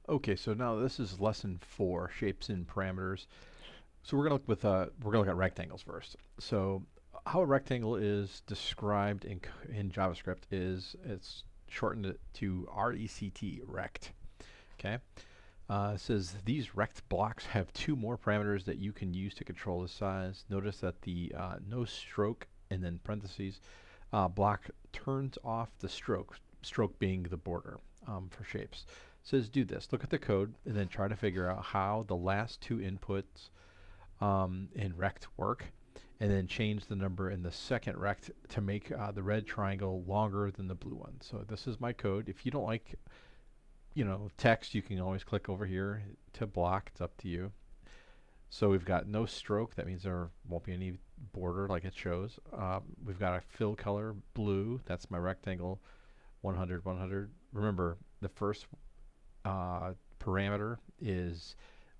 Okay, so now this is lesson 4, shapes and parameters. So we're gonna look at rectangles first. So how a rectangle is described in JavaScript is it's shortened to RECT, rect. Okay. It says these rect blocks have two more parameters that you can use to control the size. Notice that the no stroke and then parentheses block turns off the stroke being the border for shapes. It says do this. Look at the code and then try to figure out how the last two inputs in rect work, and then change the number in the second rect to make the red triangle longer than the blue one. So this is my code. If you don't like, text, you can always click over here to block. It's up to you. So we've got no stroke. That means there won't be any border like it shows. We've got a fill color blue. That's my rectangle. 100, 100. Remember, the first parameter is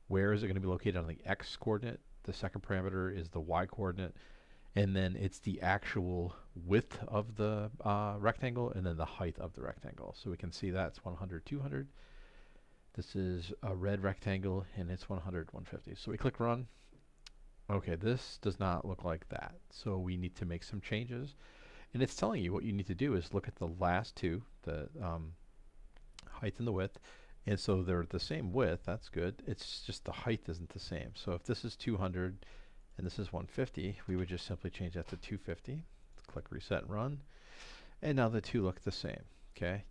where is it going to be located on the x coordinate. The second parameter is the y coordinate. And then it's the actual width of the rectangle and then the height of the rectangle. So we can see that's 100, 200. This is a red rectangle and it's 100, 150. So we click run. Okay, this does not look like that. So we need to make some changes. And it's telling you what you need to do is look at the last two, the height and the width. And so they're the same width. That's good. It's just the height isn't the same. So if this is 200 and this is 150, we would just simply change that to 250. Click reset and run. And now the two look the same. Okay.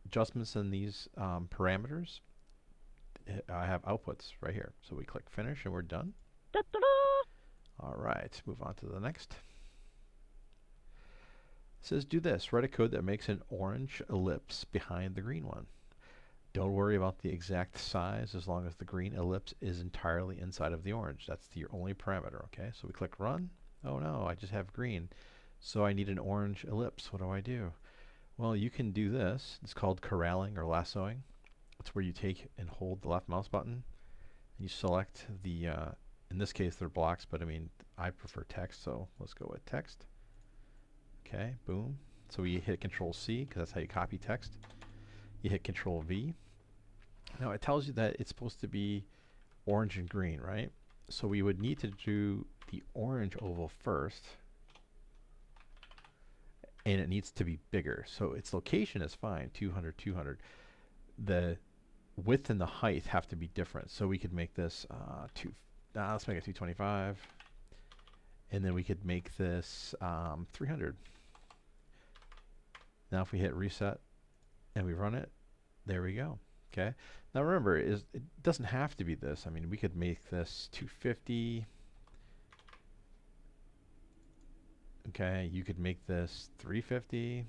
Adjustments in these parameters, I have outputs right here. So we click finish and we're done. All right, move on to the next. It says do this. Write a code that makes an orange ellipse behind the green one. Don't worry about the exact size as long as the green ellipse is entirely inside of the orange. That's your only parameter, okay? So we click run. Oh no, I just have green. So I need an orange ellipse. What do I do? Well, you can do this. It's called corralling or lassoing. It's where you take and hold the left mouse button and you select the, in this case they're blocks, but I mean, I prefer text, so let's go with text. Okay, boom. So we hit Control C because that's how you copy text. You hit Control V. Now it tells you that it's supposed to be orange and green, right? So we would need to do the orange oval first, and it needs to be bigger. So its location is fine, 200, 200. The width and the height have to be different. So we could make this let's make it 225, and then we could make this 300. Now if we hit reset and we run it, there we go. Okay. Now remember, it doesn't have to be this. I mean, we could make this 250. Okay, you could make this 350.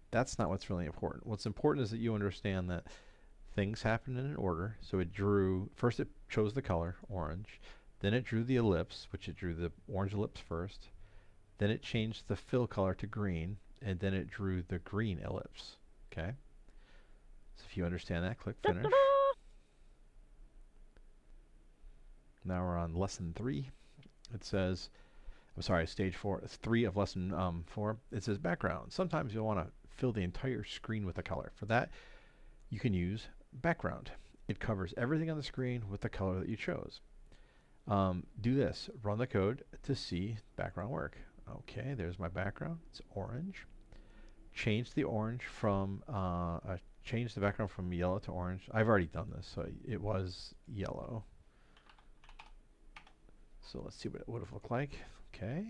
That's not what's really important. What's important is that you understand that things happen in an order. So it drew, first it chose the color, orange. Then it drew the ellipse, which it drew the orange ellipse first. Then it changed the fill color to green, and then it drew the green ellipse. Okay? So if you understand that, click finish. Now we're on lesson 3. It says, I'm sorry, stage 4, 3 of lesson 4. It says background. Sometimes you'll want to fill the entire screen with a color. For that, you can use background. It covers everything on the screen with the color that you chose. Do this. Run the code to see background work. Okay, there's my background. It's orange. Change the orange from change the background from yellow to orange. I've already done this, so it was yellow. So let's see what it would have looked like. Okay,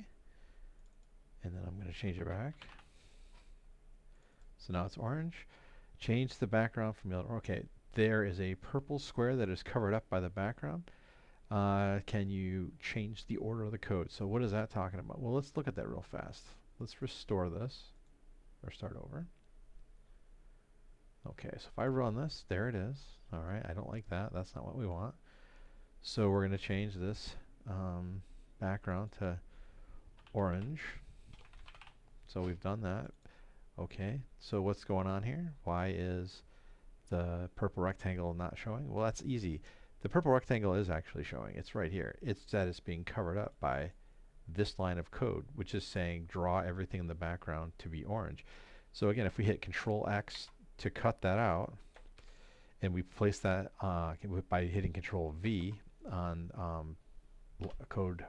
and then I'm going to change it back. So now it's orange. Change the background from yellow. Okay, there is a purple square that is covered up by the background. Can you change the order of the code? So what is that talking about? Well, let's look at that real fast. Let's restore this, or start over. Okay, so if I run this, there it is. All right, I don't like that. That's not what we want. So we're going to change this background to orange. So we've done that. Okay, so what's going on here? Why is the purple rectangle not showing? Well, that's easy. The purple rectangle is actually showing. It's right here. It's that it's being covered up by this line of code, which is saying draw everything in the background to be orange. So again, if we hit Control X to cut that out, and we place that by hitting Control V on code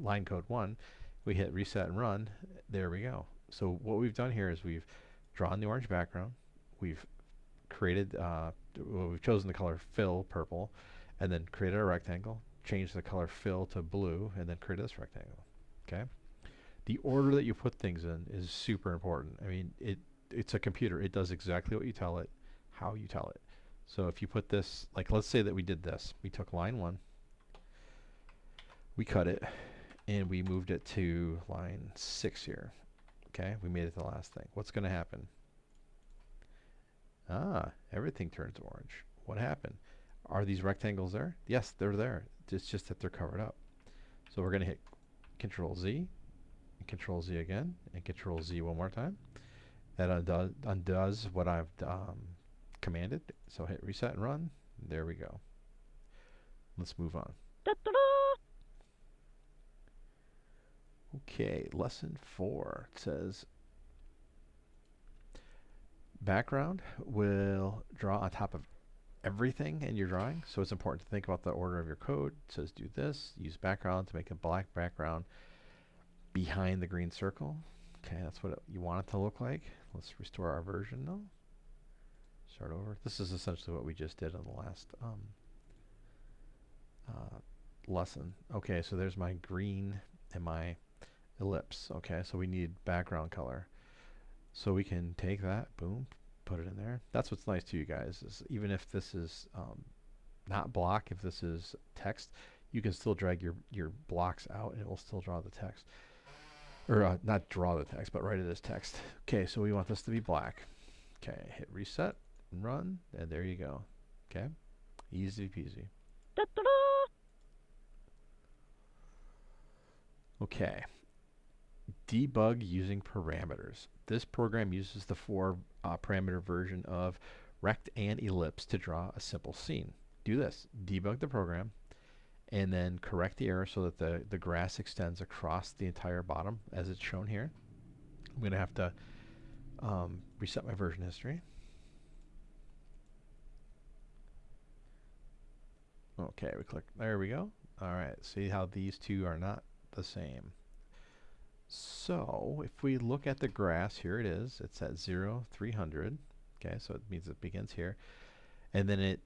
line code 1. We hit reset and run. There we go. So what we've done here is we've drawn the orange background. We've created, we've chosen the color fill purple, and then created a rectangle. Changed the color fill to blue, and then created this rectangle. Okay. The order that you put things in is super important. I mean, it's a computer. It does exactly what you tell it, how you tell it. So if you put this, like let's say that we did this. We took line 1, we cut it, and we moved it to line 6 here. Okay, we made it the last thing. What's going to happen? Everything turns orange. What happened? Are these rectangles there? Yes, they're there. It's just that they're covered up. So we're going to hit Control Z, and Control Z again, and Control Z one more time. That undoes what I've commanded. So hit reset and run. There we go. Let's move on. Okay, lesson 4. It says background will draw on top of everything in your drawing, so it's important to think about the order of your code. It says do this, use background to make a black background behind the green circle. Okay, that's what you want it to look like. Let's restore our version though. Start over. This is essentially what we just did in the last lesson. Okay, so there's my green and my ellipse. Okay, so we need background color. So we can take that, boom, put it in there. That's what's nice to you guys, is even if this is not block, if this is text, you can still drag your blocks out and it will still draw the text. Or not draw the text, but write it as text. Okay, so we want this to be black. Okay, hit reset and run, and there you go. Okay, easy peasy. Okay, debug using parameters. This program uses the 4 parameter version of rect and ellipse to draw a simple scene. Do this, debug the program, and then correct the error so that the grass extends across the entire bottom as it's shown here. I'm going to have to reset my version history. Okay, we click, there we go. All right, see how these two are not the same. So if we look at the grass, here it is. It's at 0, 300. Okay, so it means it begins here. And then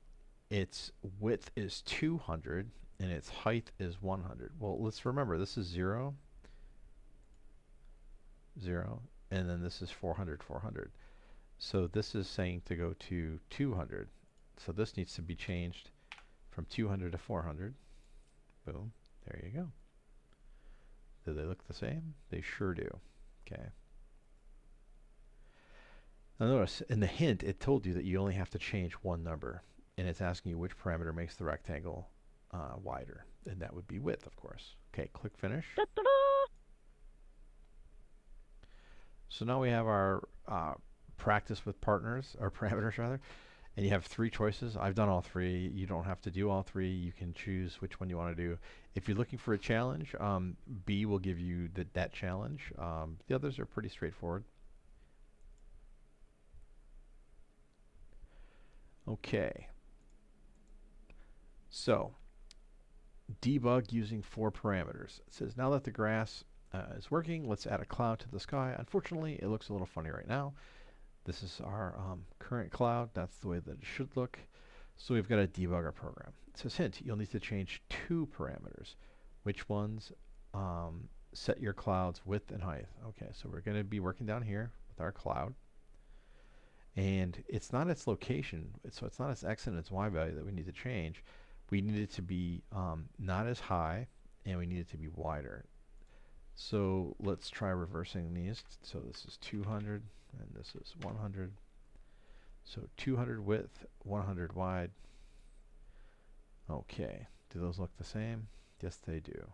its width is 200 and its height is 100. Well, let's remember this is 0, 0, and then this is 400, 400. So this is saying to go to 200. So this needs to be changed from 200 to 400. Boom, there you go. Do they look the same? They sure do. Okay. Now notice, in the hint, it told you that you only have to change one number. And it's asking you which parameter makes the rectangle wider. And that would be width, of course. Okay, click Finish. So now we have our practice with partners, or parameters rather. And you have 3 choices. I've done all 3. You don't have to do all 3. You can choose which one you want to do. If you're looking for a challenge, B will give you that challenge. The others are pretty straightforward. Okay. So, debug using 4 parameters. It says now that the grass is working, let's add a cloud to the sky. Unfortunately, it looks a little funny right now. This is our current cloud. That's the way that it should look. So we've got to debug our program. It says hint, you'll need to change 2 parameters. Which ones? Set your cloud's width and height. Okay, so we're going to be working down here with our cloud. And it's not its location, so it's not its x and its y value that we need to change. We need it to be not as high, and we need it to be wider. So let's try reversing these. So this is 200. And this is 100. So 200 width, 100 wide. Okay, do those look the same? Yes, they do.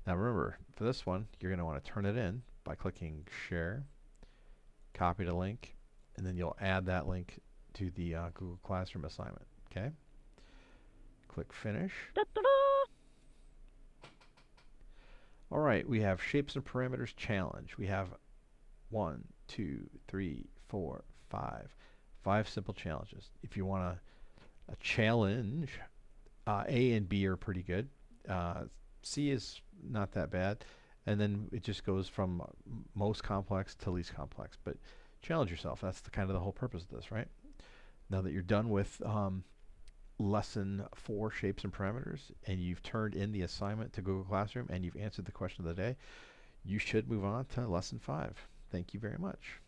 Now remember, for this one, you're going to want to turn it in by clicking Share, copy the link, and then you'll add that link to the Google Classroom assignment. Okay? Click Finish. All right, we have Shapes and Parameters Challenge. We have 1, 2, 3, 4, 5, 5 simple challenges. If you want a challenge, A and B are pretty good. Uh, C is not that bad. And then it just goes from most complex to least complex. But challenge yourself. That's the kind of the whole purpose of this, right? Now that you're done with lesson 4, shapes and parameters, and you've turned in the assignment to Google Classroom and you've answered the question of the day, you should move on to lesson 5. Thank you very much.